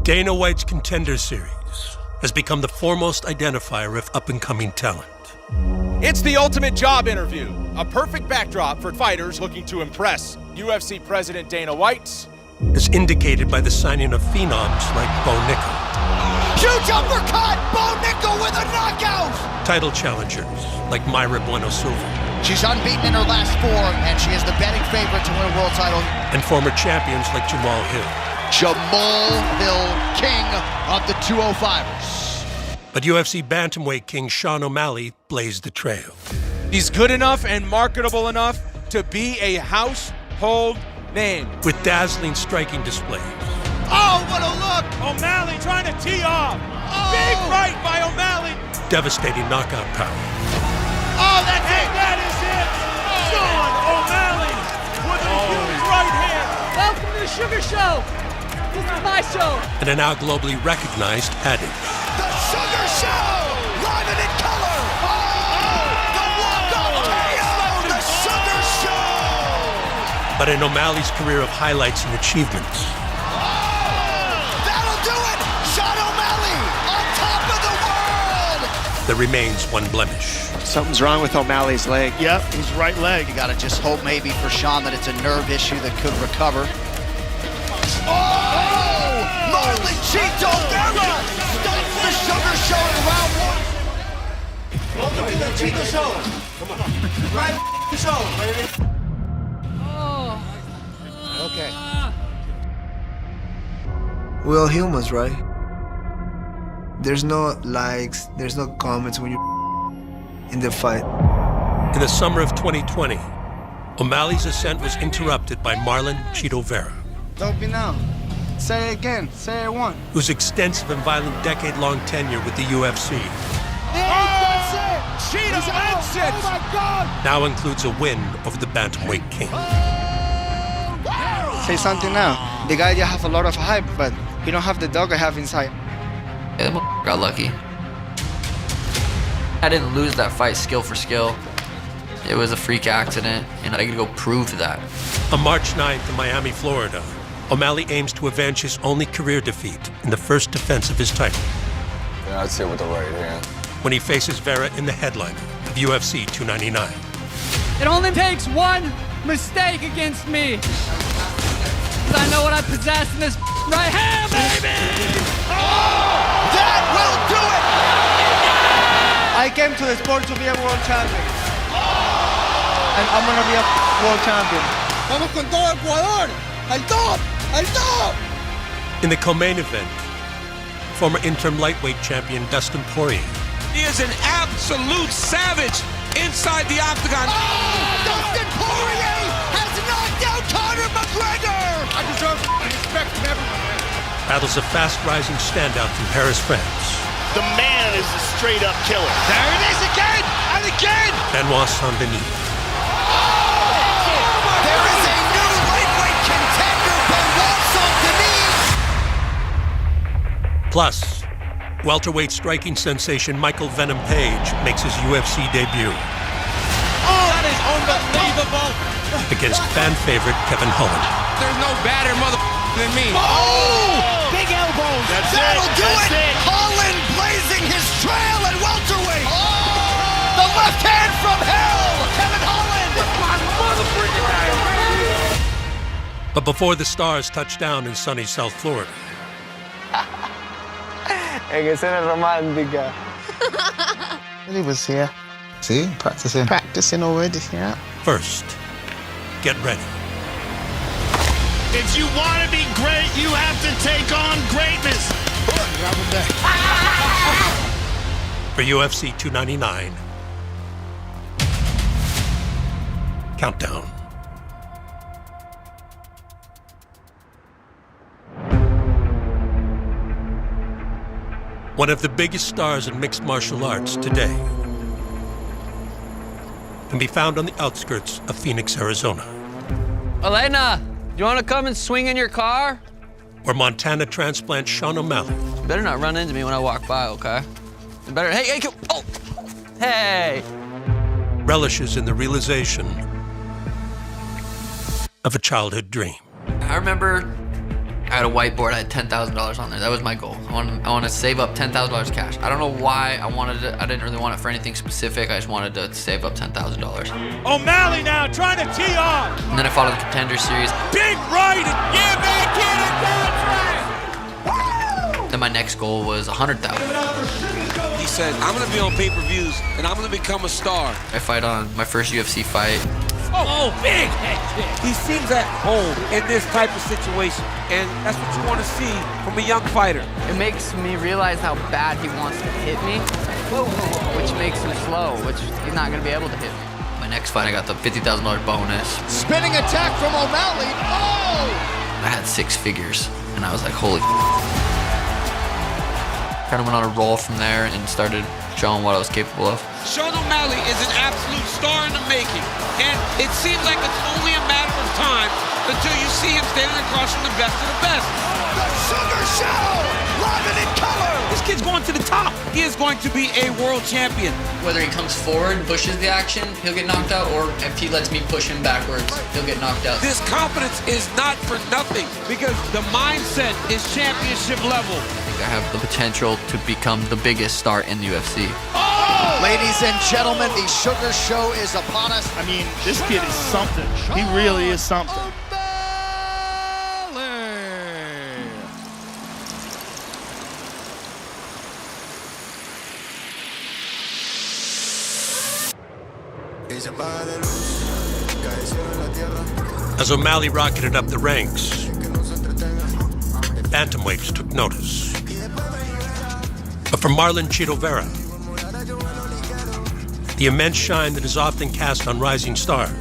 Dana White's Contender Series has become the foremost identifier of up-and-coming talent. It's the ultimate job interview, a perfect backdrop for fighters looking to impress. UFC President Dana White, as indicated by the signing of phenoms like Bo Nickel. Huge uppercut! Bo Nickel with a knockout! Title challengers like Mayra Bueno Silva. She's unbeaten in her last 4, and she is the betting favorite to win a world title. And former champions like Jamal Hill. Jamal Hill, king of the 205ers. But UFC bantamweight king Sean O'Malley blazed the trail. he's good enough and marketable enough to be a household name. With dazzling striking displays. Oh, what a look! O'Malley trying to tee off. Big right by O'Malley. Devastating knockout power. Oh, that's it! That is it! Sean O'Malley with a huge right hand. Welcome to the Sugar Show. This is my show. And a now globally recognized adage. The Sugar Show! Live and in color! The walk-off KO! The Sugar Show! But in O'Malley's career of highlights and achievements. That'll do it! Sean O'Malley on top of the world! There remains one blemish. Something's wrong with O'Malley's leg. Yep, his right leg. You gotta just hope maybe for Sean that it's a nerve issue that could recover. Oh! Marlon Vera stops the Sugar Show in round 1. Welcome to the Cheeto Show. Come on. Right show, baby. Okay. We're all humans, right? There's no likes, there's no comments when you're in the fight. In the summer of 2020, O'Malley's ascent was interrupted by Marlon Cheeto Vera. Don't be now. Say it again. Say it once. Whose extensive and violent decade-long tenure with the UFC Cheeto ends it. Oh my God! now includes a win over the bantamweight king. Say something now. The guy just have a lot of hype, but he don't have the dog I have inside. Yeah, that got lucky. I didn't lose that fight skill for skill. It was a freak accident, and I could go prove that. On March 9th in Miami, Florida, O'Malley aims to avenge his only career defeat in the first defense of his title. Yeah, I'd say with the right hand. When he faces Vera in the headliner of UFC 299. It only takes one mistake against me. 'Cause I know what I possess in this right hand, baby! That will do it! I came to the sport to be a world champion. And I'm gonna be a world champion. Vamos con todo Ecuador! Al top! Al top! In the co-main event, former interim lightweight champion Dustin Poirier. He is an absolute savage inside the octagon. Dustin Poirier has knocked out Conor McGregor! I deserve respect from everyone. Battles a fast-rising standout from Paris, France. The man is a straight-up killer. There it is again! And again! Benoit Saint-Denis. There is a new lightweight contender, Benoit Saint-Denis! Plus, welterweight striking sensation Michael Venom Page makes his UFC debut. Oh, that is unbelievable. Against fan favorite Kevin Holland. There's no badder mother than me. Oh! Big elbows! That'll do That's it! it. Holland blazing his trail at welterweight! Oh! The left hand from hell! Kevin Holland! But before the stars touch down in sunny South Florida, En escena romántica. He was here. See? Practicing. Practicing already, yeah. first, get ready. If you want to be great, you have to take on greatness. For UFC 299, countdown. One of the biggest stars in mixed martial arts today can be found on the outskirts of Phoenix, Arizona, Elena, you want to come and swing in your car? where Montana transplant Sean O'Malley You better not run into me when I walk by, okay? You better, hey, oh, hey. relishes in the realization of a childhood dream. I remember I had a whiteboard, I had $10,000 on there. That was my goal. I want to save up $10,000 cash. I don't know why I wanted it. I didn't really want it for anything specific. I just wanted to save up $10,000. O'Malley now trying to tee off. And then I fought in the Contender Series. Big right. Yeah, man, get it, contract. Then my next goal was $100,000. He said, I'm gonna be on pay-per-views and I'm gonna become a star. I fight on my first UFC fight. Oh, big head kick. He seems at home in this type of situation, and that's what you want to see from a young fighter. It makes me realize how bad he wants to hit me, which makes him slow, which he's not going to be able to hit me. My next fight, I got the $50,000 bonus. Spinning attack from O'Malley. Oh! I had 6 figures, and I was like, holy. Kind of went on a roll from there and started showing what I was capable of. Sean O'Malley is an absolute star in the making, and it seems like it's only a matter of time until you see him standing across from the best of the best. The Sugar Show! Live and in color! This kid's going to the top. He is going to be a world champion. Whether he comes forward, pushes the action, he'll get knocked out, or if he lets me push him backwards, he'll get knocked out. This confidence is not for nothing because the mindset is championship level. I have the potential to become the biggest star in the UFC. Oh! Ladies and gentlemen, the Sugar Show is upon us. I mean, this kid is something. He really is something. As O'Malley rocketed up the ranks, bantamweights took notice. But for Marlon Vera, the immense shine that is often cast on rising stars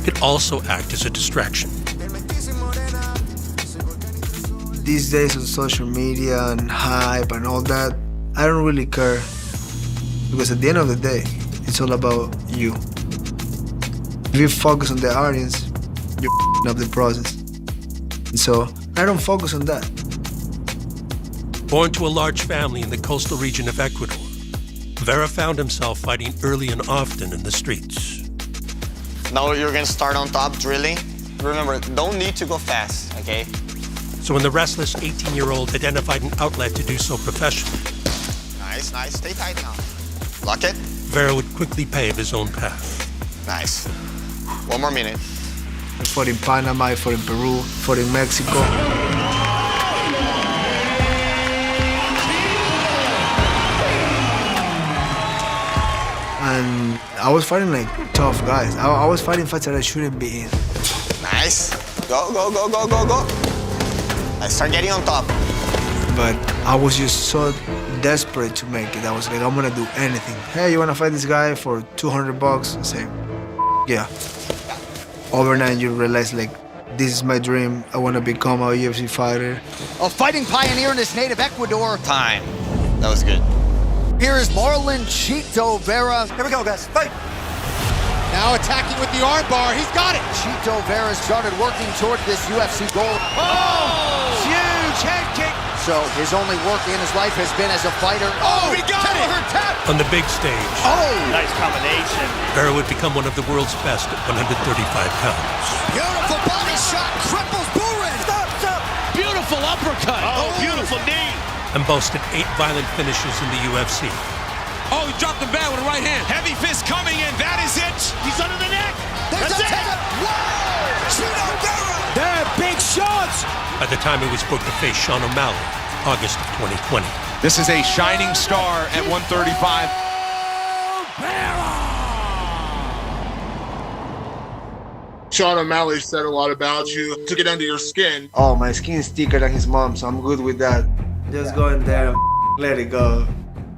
could also act as a distraction. These days on social media and hype and all that, I don't really care. Because at the end of the day, it's all about you. If you focus on the audience, you're up the process. And so, I don't focus on that. Born to a large family in the coastal region of Ecuador, Vera found himself fighting early and often in the streets. Now you're gonna start on top drilling. Remember, don't need to go fast, okay? So when the restless 18-year-old identified an outlet to do so professionally, Nice, nice. Stay tight now. Lock it. Vera would quickly pave his own path. Nice. 1 more minute. I fought in Panama, I fought in Peru, fought in Mexico. And I was fighting like tough guys. I was fighting fights that I shouldn't be in. Nice. Go, go, go, go, go, go. I start getting on top. But I was just so desperate to make it. I was like, I'm gonna do anything. Hey, you wanna fight this guy for $200? I say, yeah. Overnight, you realize like, this is my dream. I wanna become a UFC fighter. A fighting pioneer in his native Ecuador. Time. That was good. Here is Marlon Chito Vera. Here we go, guys. Fight. Now attacking with the armbar. He's got it. Chito Vera started working toward this UFC goal. Oh! Huge head kick. So his only work in his life has been as a fighter. Oh, he got it! Tap. On the big stage, Oh! Nice combination. Vera would become one of the world's best at 135 pounds. Beautiful body shot. Cripples Burin. Stop, stop. Beautiful uppercut. Oh, beautiful knee. And boasted 8 violent finishes in the UFC. Oh, he dropped the bat with the right hand. Heavy fist coming in. That is it. He's under the neck. There's That's a it. Whoa! Chito Vera. They're big shots. By the time he was booked to face Sean O'Malley, August of 2020. This is a shining star at 135. Sean O'Malley said a lot about you, took it under your skin. Oh, my skin's thicker than his mom, so I'm good with that. Just go in there and let it go.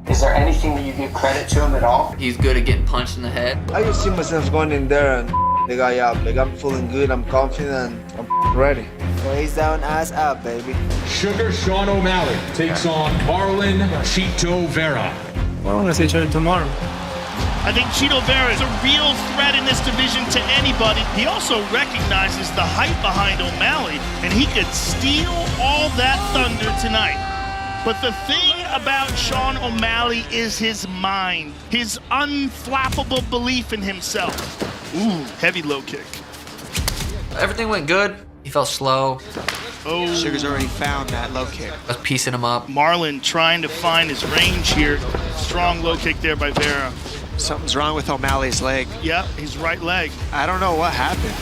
Is there anything that you give credit to him at all? He's good at getting punched in the head. I just see myself going in there and the guy up. Like, I'm feeling good, I'm confident, I'm ready. Face down, ass up, baby. Sugar Sean O'Malley takes on Marlon Chito Vera. Well, I'm gonna see each other tomorrow. I think Chito Vera is a real threat in this division to anybody. He also recognizes the hype behind O'Malley, and he could steal all that thunder tonight. But the thing about Sean O'Malley is his mind, his unflappable belief in himself. Ooh, heavy low kick. Everything went good. He felt slow. Oh. Sugar's already found that low kick. I was piecing him up. Marlon trying to find his range here. Strong low kick there by Vera. Something's wrong with O'Malley's leg. Yep, his right leg. I don't know what happened.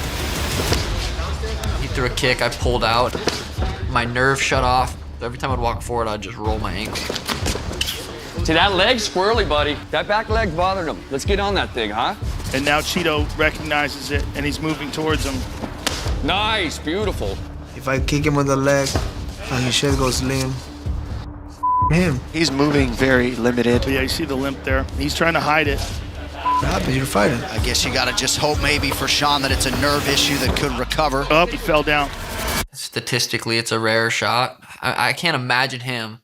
He threw a kick, I pulled out. My nerve shut off. Every time I'd walk forward, I'd just roll my ankle. See, that leg's squirrely, buddy. That back leg's bothered him. Let's get on that thing, huh? And now Cheeto recognizes it, and he's moving towards him. Nice, beautiful. If I kick him on the leg and his shit goes limp, him. He's moving very limited. But yeah, you see the limp there. He's trying to hide it. What happens? You're fighting. I guess you gotta just hope maybe for Sean that it's a nerve issue that could recover. Up, he fell down. Statistically, it's a rare shot. I can't imagine him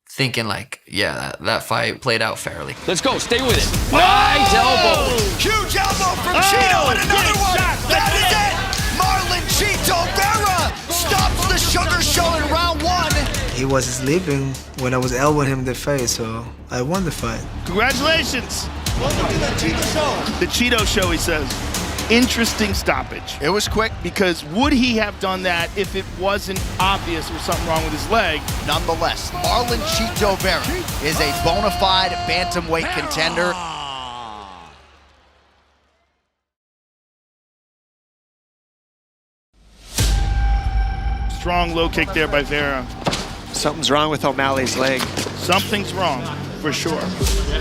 thinking like, yeah, that fight played out fairly. Let's go, stay with it. Nice elbow. Huge elbow from Cheeto and another one. That is it. Marlon Cheeto Vera stops the Sugar Show in round 1. He was sleeping when I was elbowing him in the face, so I won the fight. Congratulations. Welcome to the Cheeto Show. The Cheeto Show, he says. Interesting stoppage. It was quick. Because would he have done that if it wasn't obvious there was something wrong with his leg? Nonetheless, Marlon Cheeto Vera is a bona fide bantamweight contender. Strong low kick there by Vera. Something's wrong with O'Malley's leg. Something's wrong, for sure.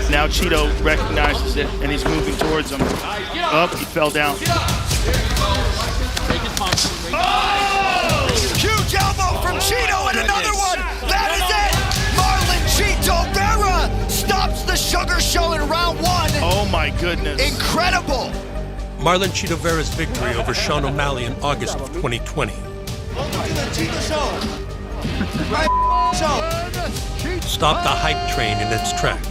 Now Cheeto recognizes it, and he's moving towards him. Up, he fell down. Oh! Huge elbow from Cheeto and another one. That is it. Marlon Cheeto Vera stops the Sugar Show in round 1. Oh my goodness. Incredible. Marlon Cheeto Vera's victory over Sean O'Malley in August of 2020 Welcome to the Cheeto Show. stopped the hype train in its tracks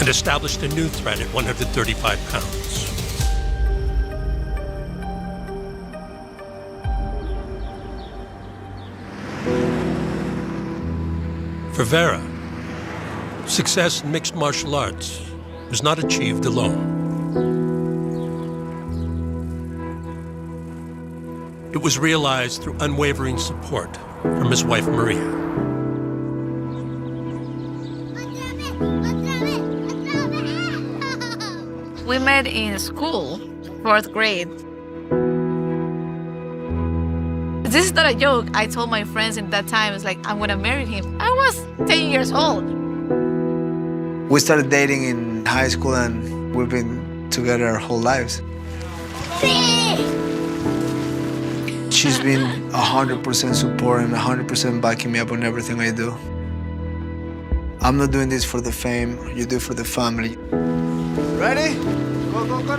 and established a new threat at 135 pounds. For Vera, success in mixed martial arts was not achieved alone. It was realized through unwavering support from his wife, Maria. We met in school, 4th grade. This is not a joke. I told my friends at that time, it's like, I'm gonna marry him. I was 10 years old. We started dating in high school and we've been together our whole lives. She's been 100% support and 100% backing me up on everything I do. I'm not doing this for the fame, you do it for the family. Ready?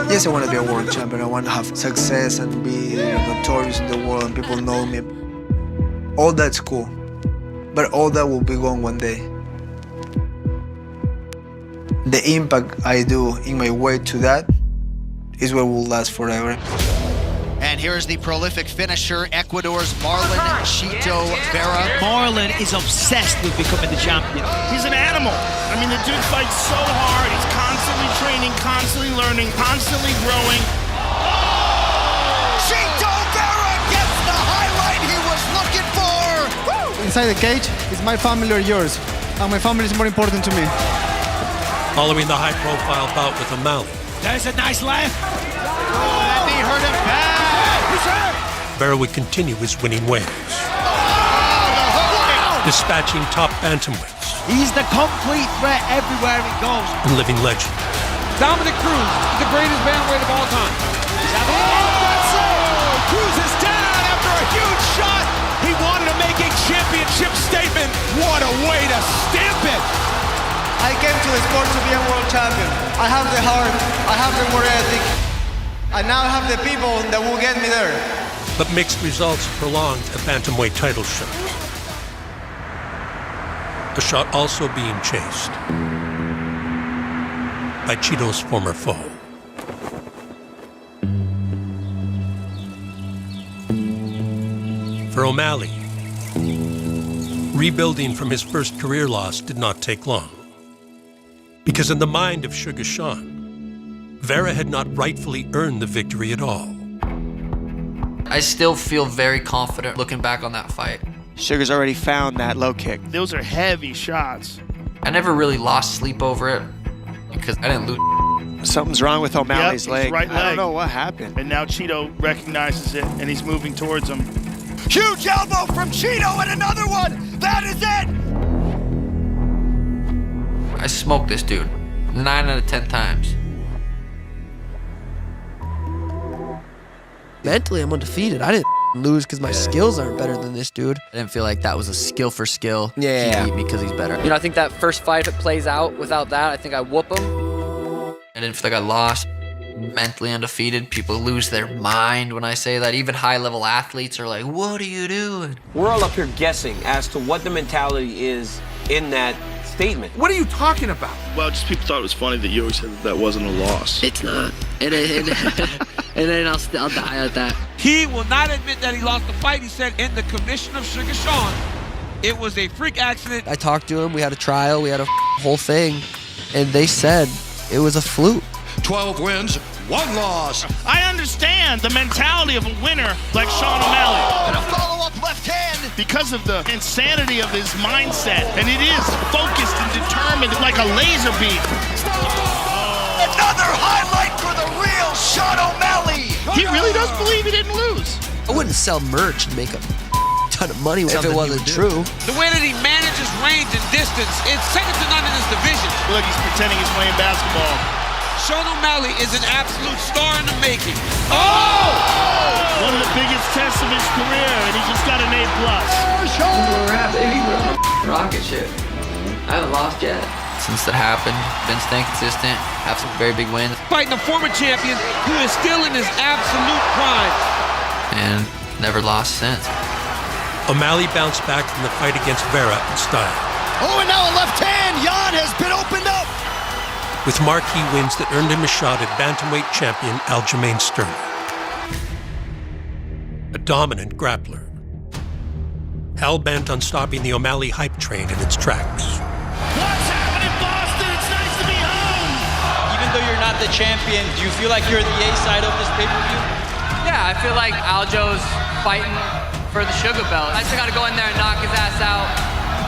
Yes, I want to be a world champion. I want to have success and be notorious in the world and people know me. All that's cool, but all that will be gone one day. The impact I do in my way to that is what will last forever. And here's the prolific finisher, Ecuador's Marlon Cheeto Vera. Marlon is obsessed with becoming the champion. He's an animal. I mean, the dude fights so hard. He's constantly training, constantly learning, constantly growing. Cheeto Vera gets the highlight he was looking for. Woo! Inside the cage, is my family or yours? And my family is more important to me. Following the high-profile bout with O'Malley, There's a nice left. That knee hurt him bad. Vera would continue his winning ways, dispatching top bantamweights He's the complete threat everywhere he goes. and living legend. Dominic Cruz, the greatest bantamweight of all time. That's it! Cruz is down after a huge shot. He wanted to make a championship statement. What a way to stamp it! I came to the sport to be a world champion. I have the heart, I have the work ethic, and now I have the people that will get me there. But mixed results prolonged a bantamweight title shot. A shot also being chased by Cheeto's former foe. For O'Malley, rebuilding from his first career loss did not take long. Because in the mind of Sugar Sean, Vera had not rightfully earned the victory at all. I still feel very confident looking back on that fight. Sugar's already found that low kick. Those are heavy shots. I never really lost sleep over it because I didn't lose. Something's wrong with O'Malley's leg. Right leg. I don't know what happened. And now Cheeto recognizes it, and he's moving towards him. Huge elbow from Cheeto and another one. That is it. I smoked this dude 9 out of 10 times. Mentally, I'm undefeated. I didn't lose because my skills aren't better than this dude. I didn't feel like that was a skill for skill. Yeah. He beat me because he's better. You know, I think that first fight, if it plays out without that, I think I whoop him. I didn't feel like I lost. Mentally undefeated. People lose their mind when I say that. Even high-level athletes are like, what are you doing? We're all up here guessing as to what the mentality is in that statement. What are you talking about? Well, just people thought it was funny that you always said that wasn't a loss. It's not. And then I'll die at that. He will not admit that he lost the fight. He said in the commission of Sugar Sean, it was a freak accident. I talked to him. We had a trial. We had a whole thing. And they said it was a fluke. 12 wins, 1 loss. I understand the mentality of a winner like Sean O'Malley. And a follow-up left hand. Because of the insanity of his mindset. And it is focused and determined like a laser beam. Another highlight for the real Sean O'Malley. He really does believe he didn't lose. I wouldn't sell merch and make a ton of money if it wasn't true. The way that he manages range and distance, it's second to none in this division. Look, he's pretending he's playing basketball. Sean O'Malley is an absolute star in the making. Oh! One of the biggest tests of his career, and he just got an A+. Rocket ship. I haven't lost yet. Since that happened, been staying consistent, have some very big wins. Fighting a former champion who is still in his absolute prime. And never lost since. O'Malley bounced back from the fight against Vera in style. Oh, and now a left hand. Jan has been opened up. With marquee wins that earned him a shot at bantamweight champion Aljamain Sterling. A dominant grappler. Hell-bent on stopping the O'Malley hype train in its tracks. What's happening, Boston? It's nice to be home. Even though you're not the champion, do you feel like you're the A side of this pay-per-view? Yeah, I feel like Aljo's fighting for the sugar belt. I just got to go in there and knock his ass out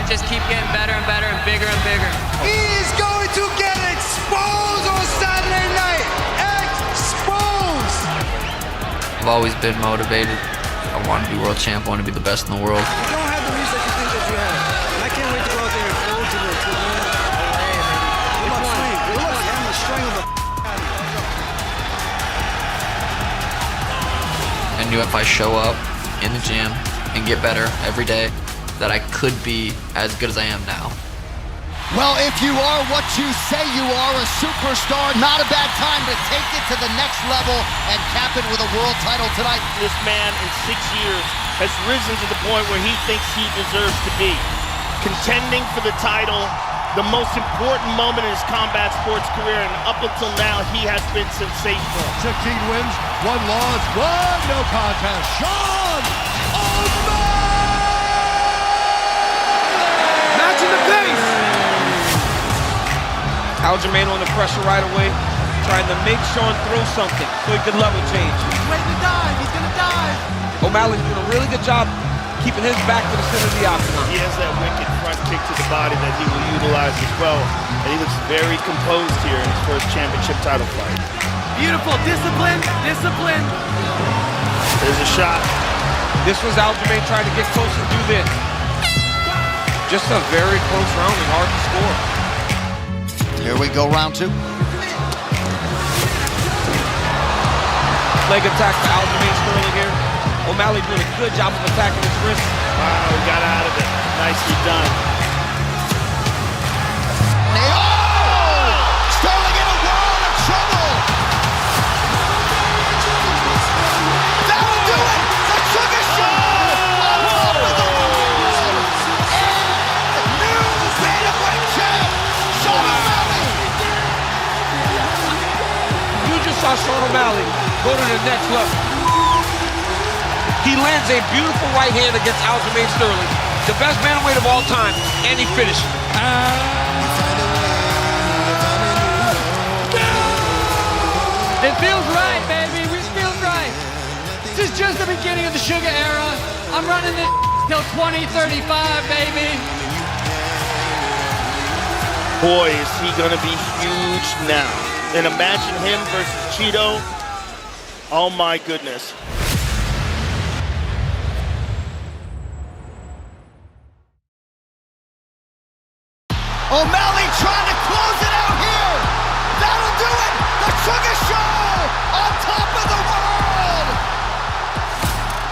and just keep getting better and better and bigger and bigger. He's going to get exposed on Saturday night. Exposed. I've always been motivated. I want to be world champ. I want to be the best in the world. You don't have the reach that you think that you have. And I can't wait to go out there and forward to this. Good luck, swing. Good luck. I'm the string of the I knew if I show up in the gym and get better every day, that I could be as good as I am now. Well, if you are what you say you are, a superstar, not a bad time to take it to the next level and cap it with a world title tonight. This man in 6 years has risen to the point where he thinks he deserves to be. Contending for the title, the most important moment in his combat sports career, and up until now, he has been sensational. 16 wins, 1 loss, 1 no contest. Sean O'Malley! Match in the face. Aljamain on the pressure right away, trying to make Sean throw something so he could level change. He's ready to dive. He's going to dive. O'Malley's doing a really good job keeping his back to the center of the octagon. He has that wicked front kick to the body that he will utilize as well. And he looks very composed here in his first championship title fight. Beautiful. Discipline. Discipline. There's a shot. This was Aljamain trying to get close and do this. Just a very close round and hard to score. Here we go, round 2. Leg attack for Aljamain Sterling here. O'Malley doing a good job of attacking his wrist. Wow, he got out of it. Nicely done. Oh! Sterling in a world of trouble. That'll do it. The Sugar Show. On top of the world. And new bantamweight champ, Sean O'Malley. You just saw Sean O'Malley go to the next level. He lands a beautiful right hand against Aljamain Sterling, the best bantamweight of all time, and he finishes. It feels right, baby. It feels right. Just is just the beginning of the Sugar era. I'm running this till 2035, baby. Boy, is he gonna be huge now. And imagine him versus Cheeto. Oh my goodness. O'Malley trying to close it out here. That'll do it. The Sugar Show on top of the world.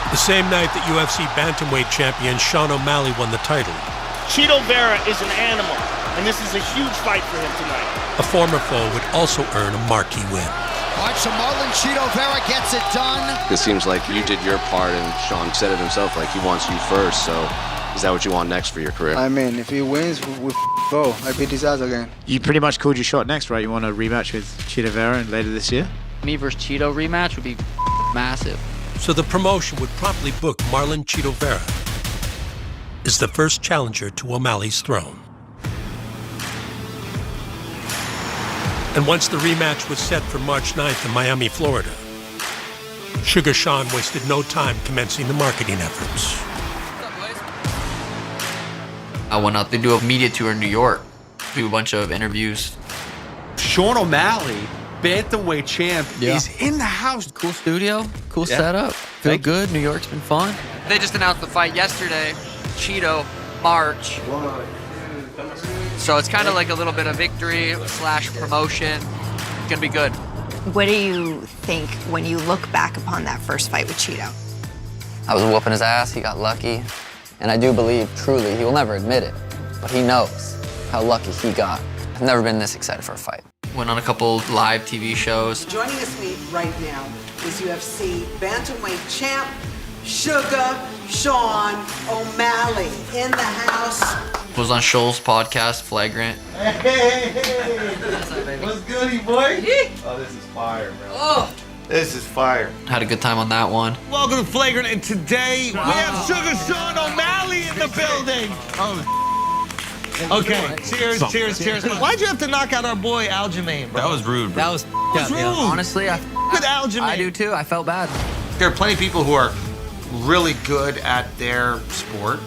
The same night that UFC bantamweight champion Sean O'Malley won the title, Cheeto Vera is an animal, and this is a huge fight for him tonight. a former foe would also earn a marquee win. All right, so Marlon Cheeto Vera gets it done. It seems like you did your part, and Sean said it himself, like he wants you first, so is that what you want next for your career? I mean, if he wins, we go. I beat his ass again. You pretty much called your shot next, right? You want a rematch with Cheeto Vera later this year? Me versus Cheeto rematch would be massive. So the promotion would promptly book Marlon Cheeto Vera as the first challenger to O'Malley's throne. And once the rematch was set for March 9th in Miami, Florida, Sugar Sean wasted no time commencing the marketing efforts. I went out to do a media tour in New York, do a bunch of interviews. Sean O'Malley, bantamweight champ, is in the house. Cool studio, cool setup. Feel good. New York's been fun. They just announced the fight yesterday. Cheeto, March. So it's kind of like a little bit of victory / promotion. It's gonna be good. What do you think when you look back upon that first fight with Cheeto? I was whooping his ass. He got lucky. And I do believe, truly, he will never admit it, but he knows how lucky he got. I've never been this excited for a fight. Went on a couple live TV shows. Joining us right now is UFC bantamweight champ, Sugar Sean O'Malley in the house. Was on Scholl's podcast, Flagrant. Hey, what's goody, boy? Oh, this is fire, bro. Oh. This is fire. Had a good time on that one. Welcome to Flagrant, and today we have Sugar Sean O'Malley in the building. Oh, okay. Cheers, cheers, cheers. Why'd you have to knock out our boy Aljamain, bro? That was rude, bro. That was rude. Honestly, With Aljamain. I do too. I felt bad. There are plenty of people who are really good at their sport.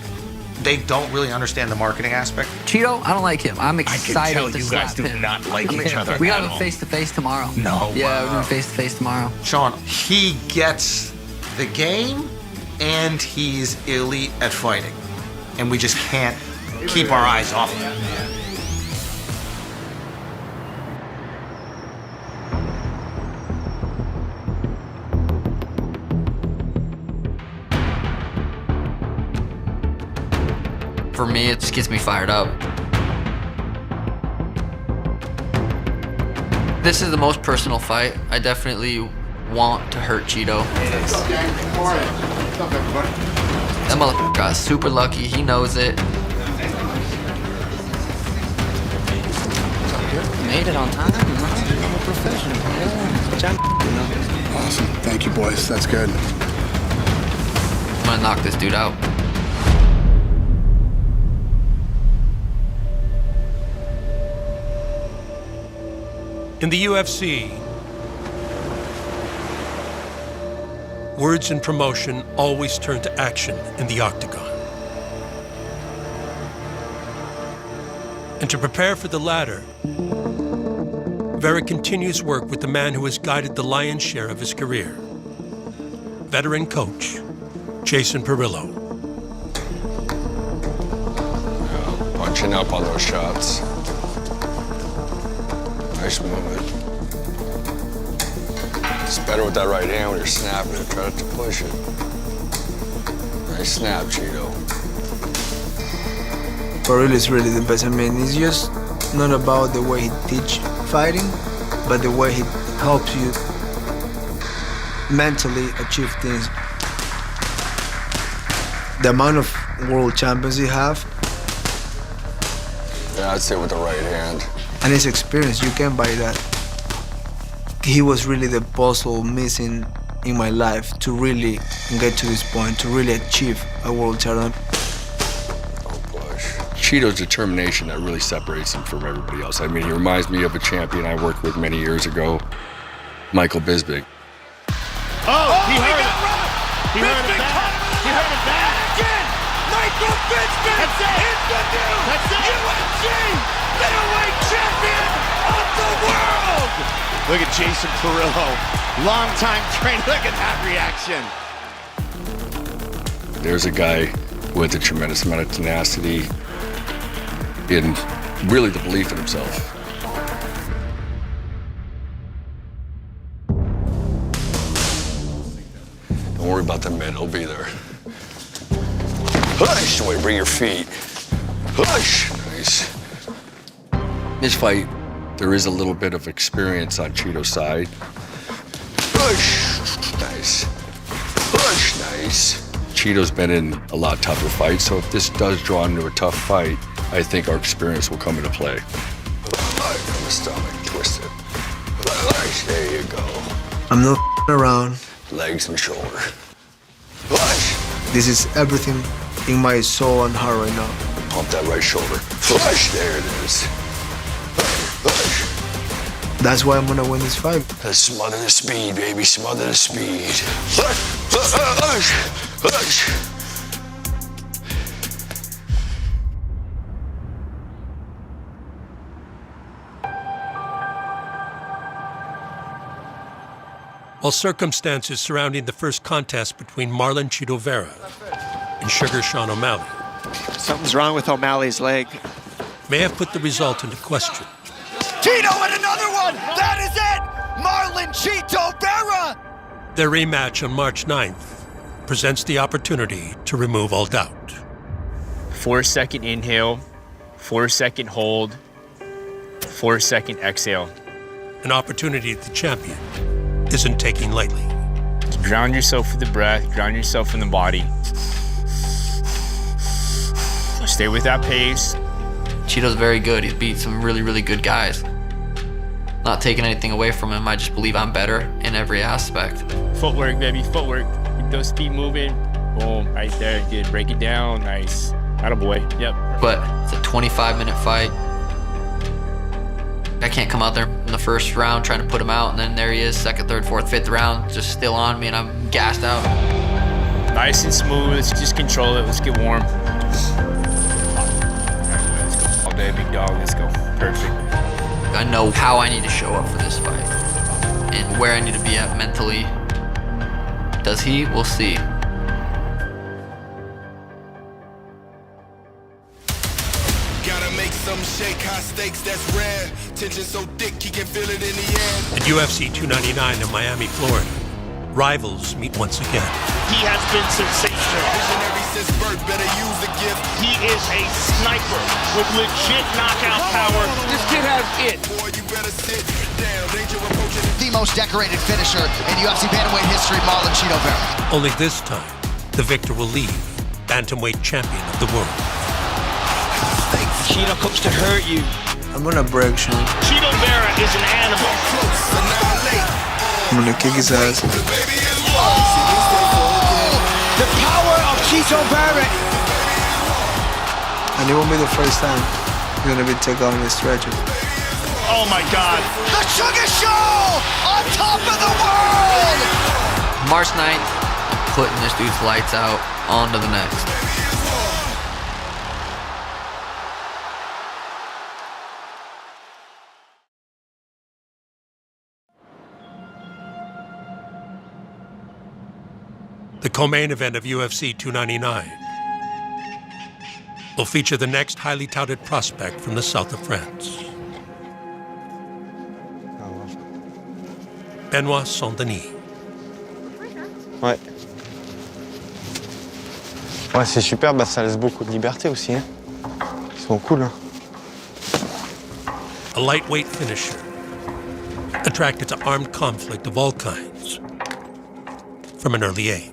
They don't really understand the marketing aspect. Cheeto, I don't like him. I'm excited I can tell to you slap guys do him. not like each other We got at him all. face-to-face tomorrow. No. Yeah, we're doing face-to-face tomorrow. Sean, he gets the game, and he's elite at fighting. And we just can't keep our eyes off of him. For me, it just gets me fired up. This is the most personal fight. I definitely want to hurt Cheeto. What's up, gang? How are you? What's up, everybody? That motherfucker got super lucky. He knows it. Made it on time. I'm a professional. Awesome. Thank you, boys. That's good. I'm gonna knock this dude out. In the UFC, words and promotion always turn to action in the octagon. And to prepare for the latter, Vera continues work with the man who has guided the lion's share of his career, veteran coach Jason Perillo. Punching up on those shots. Nice movement. It's better with that right hand when you're snapping it. Try not to push it. Nice snap, Cheeto. Perillo is really the best. I mean, it's just not about the way he teach fighting, but the way he helps you mentally achieve things. The amount of world champions he have. Yeah, I'd say with the right hand. And his experience, you can buy that. He was really the puzzle missing in my life to really get to this point, to really achieve a world title. Cheeto's determination that really separates him from everybody else. I mean, he reminds me of a champion I worked with many years ago, Michael Bisping. Oh, he heard it. He heard it back. He heard it back. Again, Michael Bisping is the new UFC middleweight champion of the world. Look at Jason Carrillo, longtime trainer. Look at that reaction. There's a guy with a tremendous amount of tenacity and really the belief in himself. Don't worry about the men, he'll be there. Hush, way to bring your feet. Hush, nice. This fight, there is a little bit of experience on Cheeto's side. Hush, nice. Hush, nice. Cheeto's been in a lot tougher fights, so if this does draw into a tough fight, I think our experience will come into play. From the stomach, twist it. Hush, there you go. I'm not around. Legs and shoulder. This is everything in my soul and heart right now. Pump that right shoulder. Flush, there it is. That's why I'm gonna win this fight. Let's smother the speed, baby, smother the speed. While circumstances surrounding the first contest between Marlon Cheeto Vera and Sugar Sean O'Malley Something's wrong with O'Malley's leg. may have put the result into question. Cheeto and another one! That is it! Marlon Cheeto Vera! Their rematch on March 9th presents the opportunity to remove all doubt. 4-second inhale, 4-second hold, 4-second exhale. An opportunity the champion isn't taking lightly. Ground yourself with the breath, ground yourself in the body. Stay with that pace. Cheeto's very good. He's beat some really, really good guys. Not taking anything away from him. I just believe I'm better in every aspect. Footwork, baby, footwork. With those feet moving. Boom, right there. Good. Break it down. Nice. Attaboy. Yep. But it's a 25-minute fight. I can't come out there in the first round trying to put him out, and then there he is, second, third, fourth, fifth round, just still on me, and I'm gassed out. Nice and smooth. Let's just control it. Let's get warm. Let's go all day, big dog. Let's go. Perfect. I know how I need to show up for this fight and where I need to be at mentally. Does he? We'll see. Shake high stakes, that's rare. Tension so thick, he can feel it in the air. At UFC 299 in Miami, Florida, rivals meet once again. He has been sensational. Visionary since birth, better use the gift. He is a sniper with legit knockout power. This kid has it. Boy, you better sit down. Danger approaching. The most decorated finisher in UFC bantamweight history, Marlon Cheeto Vera. Only this time, the victor will leave bantamweight champion of the world. Cheeto comes to hurt you. I'm gonna break Sean. Cheeto Vera is an animal. I'm gonna kick his ass. The power of Cheeto Vera. And it won't be the first time he's gonna be taken on the stretcher. Oh my God. The Sugar Show on top of the world. March 9th, I'm putting this dude's lights out, on to the next. The co-main event of UFC 299 will feature the next highly touted prospect from the south of France, Benoit Saint-Denis. Ouais. Ouais, c'est super, bah, ça laisse beaucoup de liberté aussi. Hein. Ils sont cool. Hein. A lightweight finisher, attracted to armed conflict of all kinds from an early age.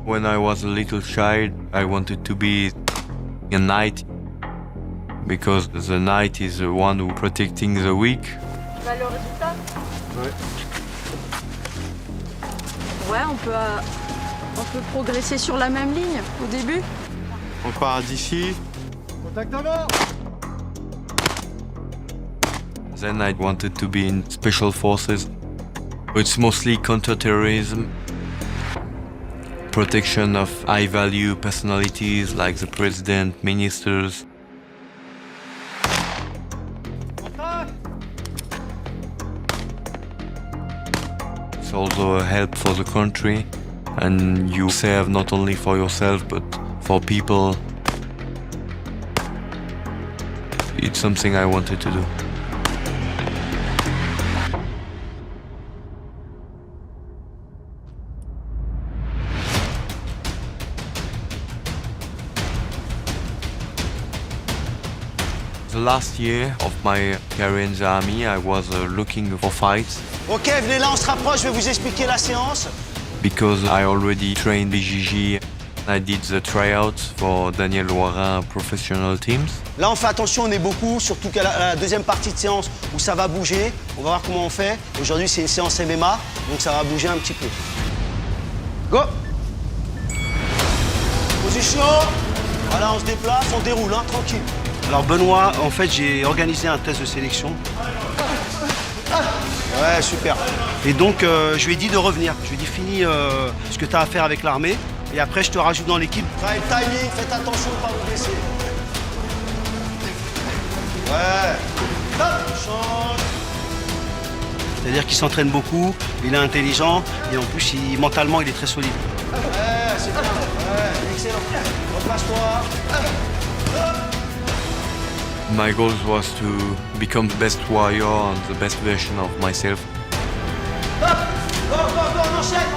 When I was a little child, I wanted to be a knight because the knight is the one who protecting the weak. Le résultat? Ouais, on peut progresser sur la même ligne au début. On part d'ici. Contact avant. Then I wanted to be in special forces. It's mostly counterterrorism, protection of high-value personalities like the president, ministers. It's also a help for the country, and you serve not only for yourself but for people. It's something I wanted to do. The last year of my career in the army, I was looking for fights. Ok, venez là, on se rapproche, je vais vous expliquer la séance. Because I already trained BJJ. I did the tryouts for Daniel Loirin professional teams. Là, on fait attention, on est beaucoup, surtout qu'à la deuxième partie de séance où ça va bouger. On va voir comment on fait. Aujourd'hui, c'est une séance MMA, donc ça va bouger un petit peu. Go! Position. Voilà, on se déplace, on déroule, hein, tranquille. Alors Benoît, en fait, j'ai organisé un test de sélection. Ouais, super. Et donc, je lui ai dit de revenir. Je lui ai dit, finis ce que tu as à faire avec l'armée. Et après, je te rajoute dans l'équipe. Travail timing, faites attention de ne pas vous blesser. Ouais. Hop, change. C'est-à-dire qu'il s'entraîne beaucoup, il est intelligent, et en plus, mentalement, il est très solide. Ouais, c'est bien. Ouais, excellent. Replace-toi. My goal was to become the best warrior and the best version of myself. Hop, go, on enchaîne,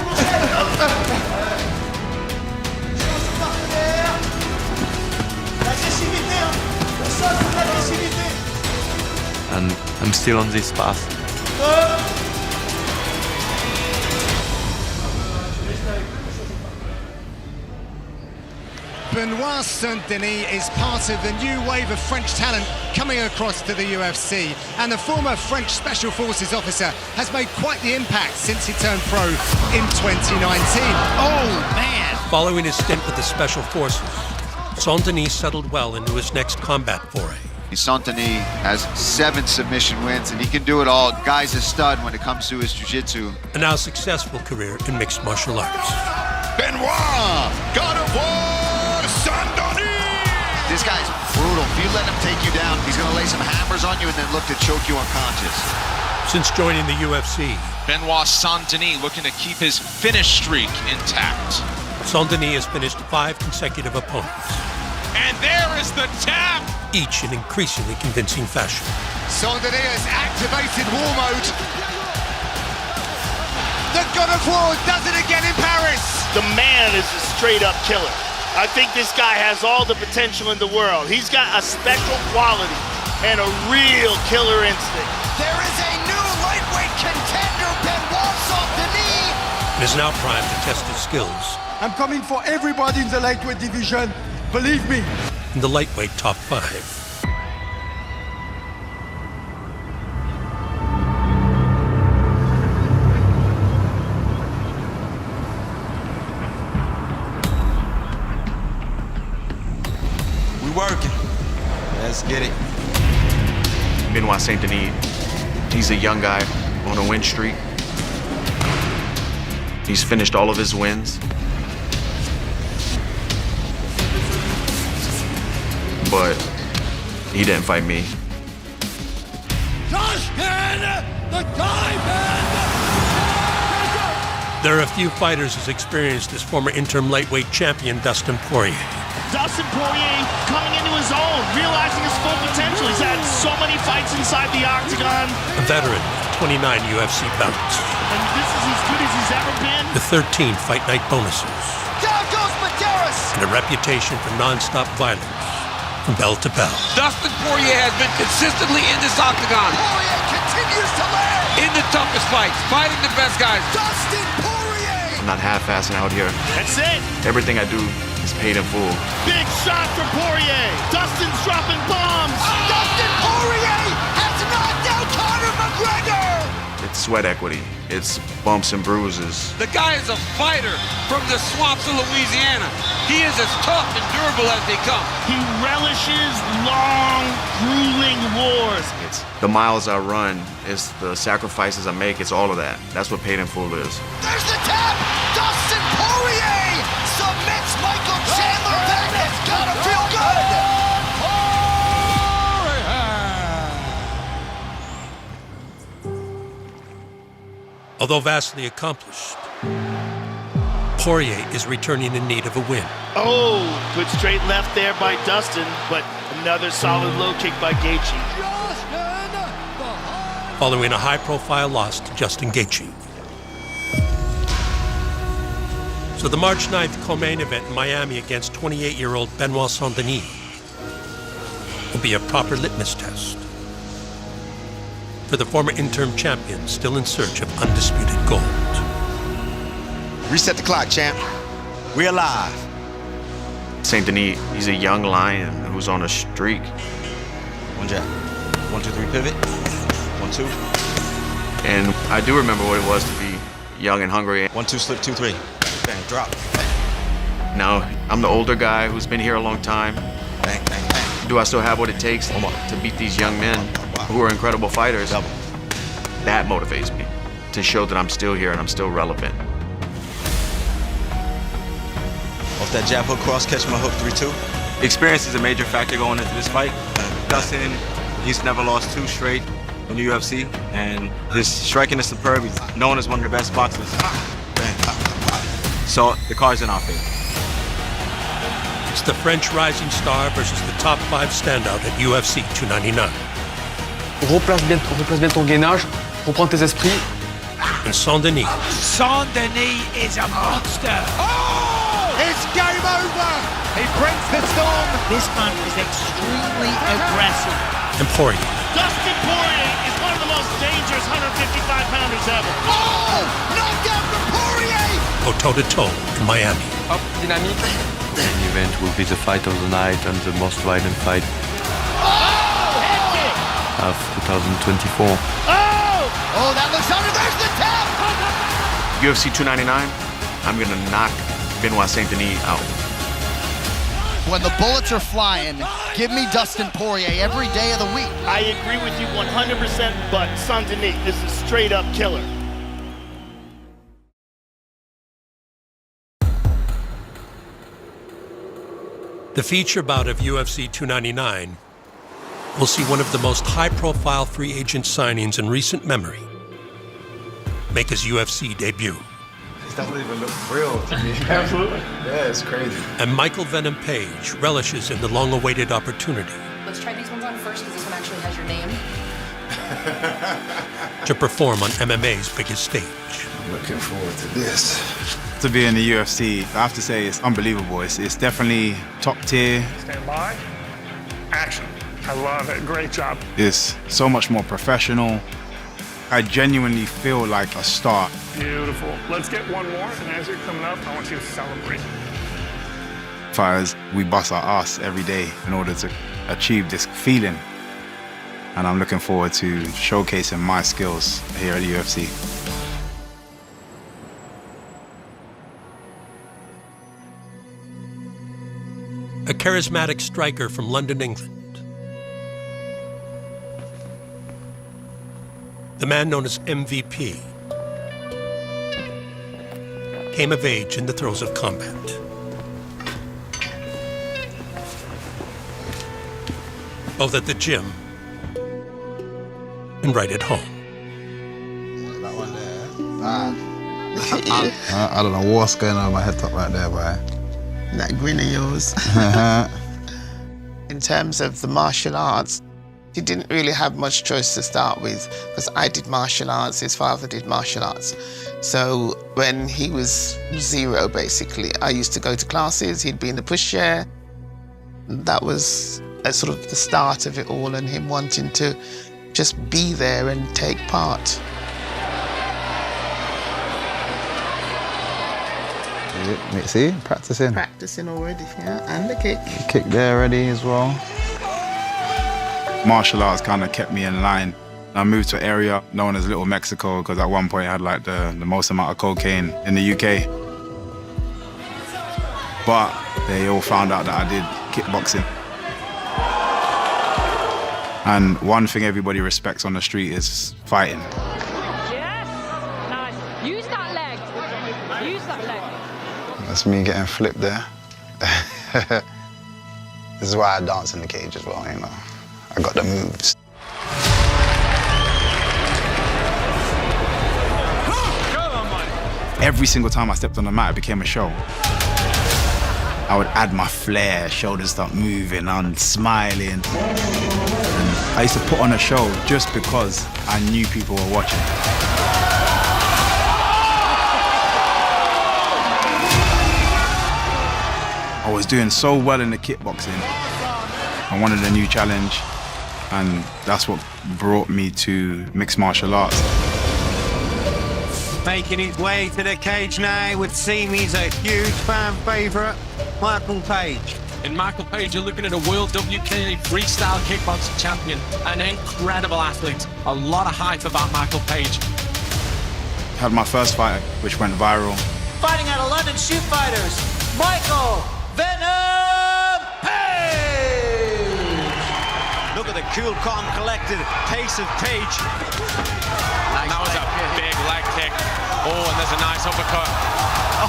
L'agressivité, hein. Le sol, c'est l'agressivité. And I'm still on this path. Benoit Saint-Denis is part of the new wave of French talent coming across to the UFC, and the former French Special Forces officer has made quite the impact since he turned pro in 2019. Oh, man! Following his stint with the Special Forces, Saint-Denis settled well into his next combat foray. Saint-Denis has 7 submission wins, and he can do it all. Guy's a stud when it comes to his jiu-jitsu. A now successful career in mixed martial arts. Benoit, God of War! This guy's brutal. If you let him take you down, he's going to lay some hammers on you and then look to choke you unconscious. Since joining the UFC, Benoit Saint-Denis looking to keep his finish streak intact. Saint-Denis has finished 5 consecutive opponents. And there is the tap! Each in increasingly convincing fashion. Saint-Denis has activated war mode. The God of War does it again in Paris. The man is a straight-up killer. I think this guy has all the potential in the world. He's got a special quality and a real killer instinct. There is a new lightweight contender, Benoit Saint-Denis. And is now primed to test his skills. I'm coming for everybody in the lightweight division, believe me. In the lightweight top 5. Working. Let's get it. Benoit Saint-Denis, he's a young guy on a win streak. He's finished all of his wins. But he didn't fight me. There are a few fighters as experienced as former interim lightweight champion Dustin Poirier. Dustin Poirier coming into his own, realizing his full potential. He's had so many fights inside the octagon. A veteran of 29 UFC bouts. And this is as good as he's ever been. With 13 fight night bonuses. Down goes Medeiros! And a reputation for non-stop violence from bell to bell. Dustin Poirier has been consistently in this octagon. Poirier continues to land! In the toughest fights, fighting the best guys. Dustin Poirier! I'm not half-assing out here. That's it. Everything I do is paid in full. Big shot from Poirier. Dustin's dropping bombs. Dustin Poirier has knocked out Conor McGregor! It's sweat equity. it's bumps and bruises. The guy is a fighter from the swamps of Louisiana. He is as tough and durable as they come. He relishes long, grueling wars. It's the miles I run, it's the sacrifices I make, it's all of that. That's what Paid in Full is. There's the tap! Dustin Poirier submits Michael Chandler back. It's gotta feel good! Although vastly accomplished, Poirier is returning in need of a win. Oh, good straight left there by Dustin, but another solid low kick by Gaethje. Following a high-profile loss to Justin Gaethje. So the March 9th co-main event in Miami against 28-year-old Benoit Saint-Denis will be a proper litmus test for the former interim champion still in search of undisputed gold. Reset the clock, champ. We're alive. Saint-Denis, he's a young lion who's on a streak. One jab. 1, 2, 3 pivot. 1, 2. And I do remember what it was to be young and hungry. 1, 2 slip, 2, 3. Bang, drop. Now, I'm the older guy who's been here a long time. Bang, bang, bang. Do I still have what it takes to beat these young men who are incredible fighters? Double. That motivates me to show that I'm still here and I'm still relevant. Off that jab hook cross, catch my hook 3-2. Experience is a major factor going into this fight. Dustin, he's never lost 2 straight in the UFC, and his striking is superb. He's known as one of the best boxers. So the card's in our favor. It's the French rising star versus the top 5 standout at UFC 299. Replace bien ton gainage, reprends tes esprits. And Saint-Denis. Saint-Denis is a monster. Oh! It's game over. He brings the storm. This man is extremely aggressive. And Poirier. Dustin Poirier is one of the most dangerous 155-pounders ever. Oh! Knockdown from Poirier! Go toe-to-toe in Miami. Hop, dynamique. The main event will be the fight of the night and the most violent fight of 2024. Oh, that looks under. There's the tap! UFC 299, I'm gonna knock Benoit Saint-Denis out. When the bullets are flying, give me Dustin Poirier every day of the week. I agree with you 100%, but Saint-Denis is a straight-up killer. The feature bout of UFC 299 will see one of the most high-profile free agent signings in recent memory make his UFC debut. It doesn't even look real to me. Absolutely. Yeah, it's crazy. And Michael Venom Page relishes in the long-awaited opportunity Let's try these ones on first because this one actually has your name. to perform on MMA's biggest stage. I'm looking forward to this. To be in the UFC, I have to say it's unbelievable. It's definitely top tier. Stand by. Action. I love it. Great job. It's so much more professional. I genuinely feel like a star. Beautiful. Let's get one more, and as you're coming up, I want you to celebrate. Fighters, we bust our ass every day in order to achieve this feeling. And I'm looking forward to showcasing my skills here at the UFC. A charismatic striker from London, England. The man known as MVP came of age in the throes of combat. Both at the gym and right at home. That one there, bad. I don't know what's going on in my head top right there, boy. That grin of yours. In terms of the martial arts, he didn't really have much choice to start with because I did martial arts, his father did martial arts. So when he was 0, basically, I used to go to classes, he'd be in the pushchair. That was sort of the start of it all and him wanting to just be there and take part. See, practicing. Practicing already, yeah, and the kick. Kick there already as well. Martial arts kind of kept me in line I moved to an area known as Little Mexico because at one point I had like the most amount of cocaine in the UK. But they all found out that I did kickboxing. And one thing everybody respects on the street is fighting. Yes, nice. Use that leg. Use that leg. That's me getting flipped there. This is why I dance in the cage as well, you know. I got the moves. Every single time I stepped on the mat, it became a show. I would add my flair, shoulders start moving, I'm smiling. And I used to put on a show just because I knew people were watching. I was doing so well in the kickboxing. I wanted a new challenge, and that's what brought me to mixed martial arts. Making his way to the cage now would seem he's a huge fan favourite, Michael Page. In Michael Page, you're looking at a world WK freestyle kickboxing champion, an incredible athlete. A lot of hype about Michael Page. Had my first fight, which went viral. Fighting out of London Shoot Fighters, Michael Venom Page! Look at the cool, calm, collected pace of Page. That was a big leg kick. Oh, and there's a nice uppercut. And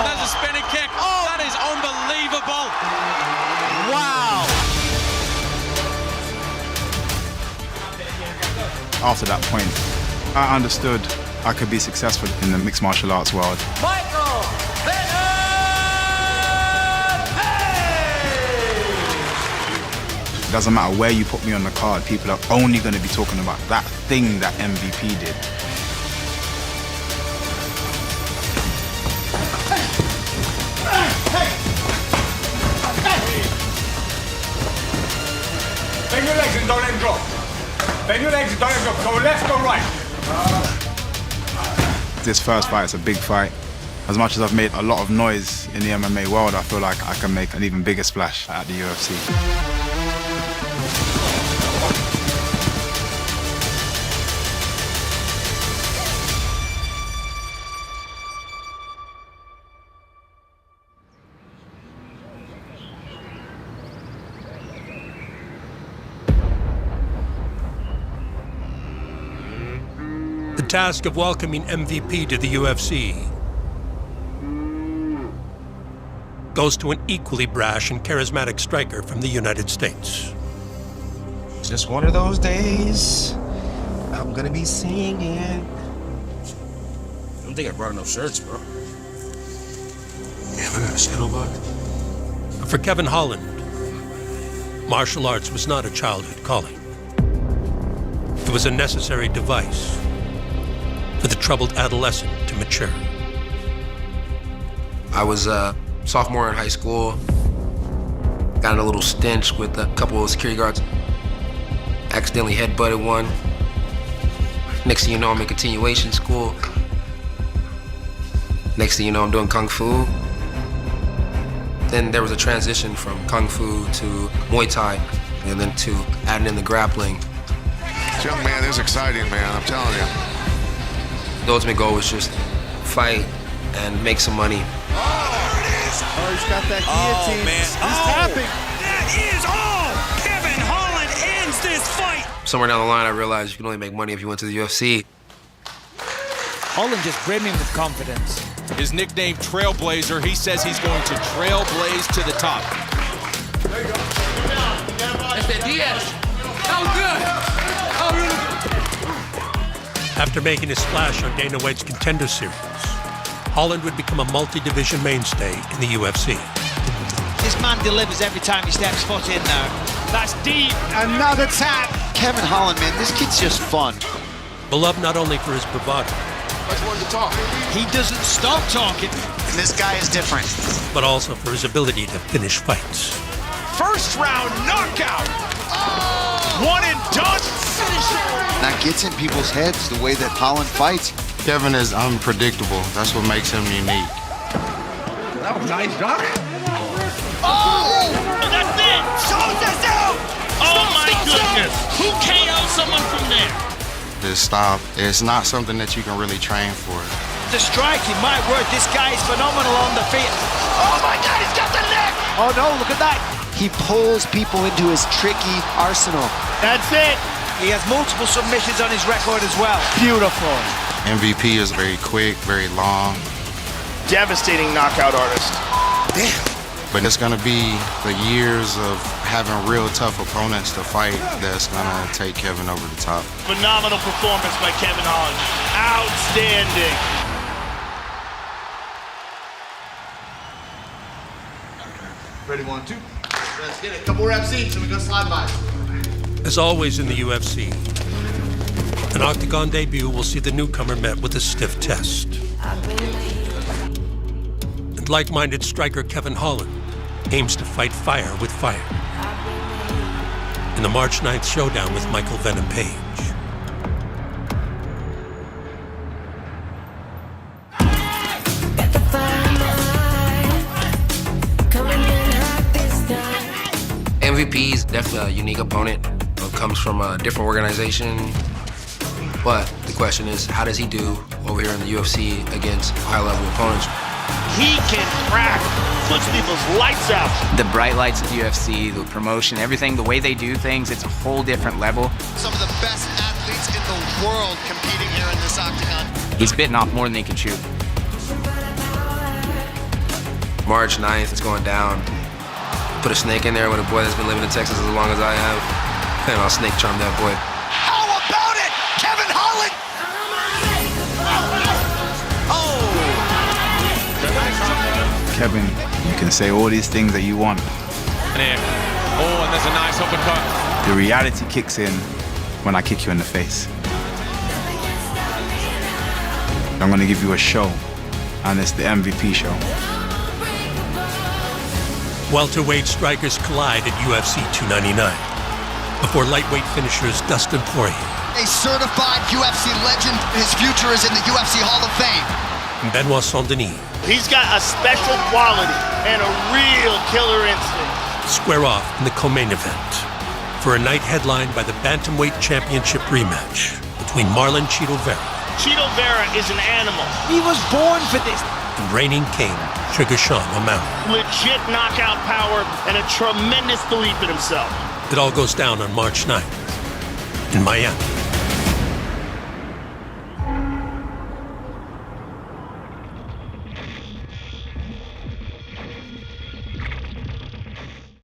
there's a spinning kick. Oh, that is unbelievable. Wow. After that point, I understood I could be successful in the mixed martial arts world. Michael Venom Page! It doesn't matter where you put me on the card, people are only going to be talking about that thing that MVP did. Bend your legs and don't let them drop. Bend your legs and don't let them drop. Go left, go right. This first fight is a big fight. As much as I've made a lot of noise in the MMA world, I feel like I can make an even bigger splash at the UFC. The task of welcoming MVP to the UFC goes to an equally brash and charismatic striker from the United States. Just one of those days. I'm gonna be singing. I don't think I brought enough shirts, bro. Damn, I got a shadow box. For Kevin Holland, martial arts was not a childhood calling. It was a necessary device for the troubled adolescent to mature. I was a sophomore in high school. Got in a little stench with a couple of security guards. Accidentally headbutted one. Next thing you know, I'm in continuation school. Next thing you know, I'm doing Kung Fu. Then there was a transition from Kung Fu to Muay Thai, and then to adding in the grappling. Young man, this is exciting, man, I'm telling you. The ultimate goal was just fight and make some money. Oh, he's got that guillotine. Oh, man. He's tapping. That is all! Kevin Holland ends this fight! Somewhere down the line, I realized you can only make money if you went to the UFC. Holland just brimming with confidence. His nickname, Trailblazer, he says he's going to trailblaze to the top. Este Diaz. Oh, good. Oh, really good. After making his splash on Dana White's Contender Series, Holland would become a multi-division mainstay in the UFC. This man delivers every time he steps foot in now. That's deep. Another tap. Kevin Holland, man, this kid's just fun. Beloved not only for his bravado, He doesn't stop talking. And this guy is different. but also for his ability to finish fights. First round knockout. One and done. That gets in people's heads, the way that Holland fights. Kevin is unpredictable. That's what makes him unique. That was nice, Doc. Oh! That's it! Shows us out! Oh my goodness! Who KO'd someone his style. It's not something that you can really train for. The striking, my word, this guy is phenomenal on the feet. Oh my God, he's got the neck! Oh no, look at that. He pulls people into his tricky arsenal. That's it. He has multiple submissions on his record as well. Beautiful. MVP is very quick, very long. Devastating knockout artist. Damn. But it's gonna be the years of having real tough opponents to fight that's gonna take Kevin over the top. Phenomenal performance by Kevin Holland. Outstanding. Ready, 1, 2. Let's get it. Couple reps each, and we're gonna slide by. As always in the UFC, an octagon debut will see the newcomer met with a stiff test. And like-minded striker Kevin Holland aims to fight fire with fire in the March 9th showdown with Michael Venom Page. MVP is definitely a unique opponent. Comes from a different organization. But the question is, how does he do over here in the UFC against high-level opponents? He can crack, puts people's lights out. The bright lights of UFC, the promotion, everything, the way they do things, it's a whole different level. Some of the best athletes in the world competing here in this octagon. He's bitten off more than he can chew. March 9th, it's going down. Put a snake in there with a boy that's been living in Texas as long as I have, and I'll snake charm that boy. How about it, Kevin Holland? Kevin, you can say all these things that you want. And there's a nice uppercut. The reality kicks in when I kick you in the face. I'm gonna give you a show, and it's the MVP show. Welterweight strikers collide at UFC 299 before lightweight finishers Dustin Poirier A certified UFC legend. His future is in the UFC Hall of Fame. and Benoit Saint-Denis He's got a special quality and a real killer instinct. square off in the co-main event for a night headlined by the bantamweight championship rematch between Marlon Vera Chito Vera is an animal. He was born for this. and reigning king Sugar O'Malley. Legit knockout power and a tremendous belief in himself. It all goes down on March 9th in Miami.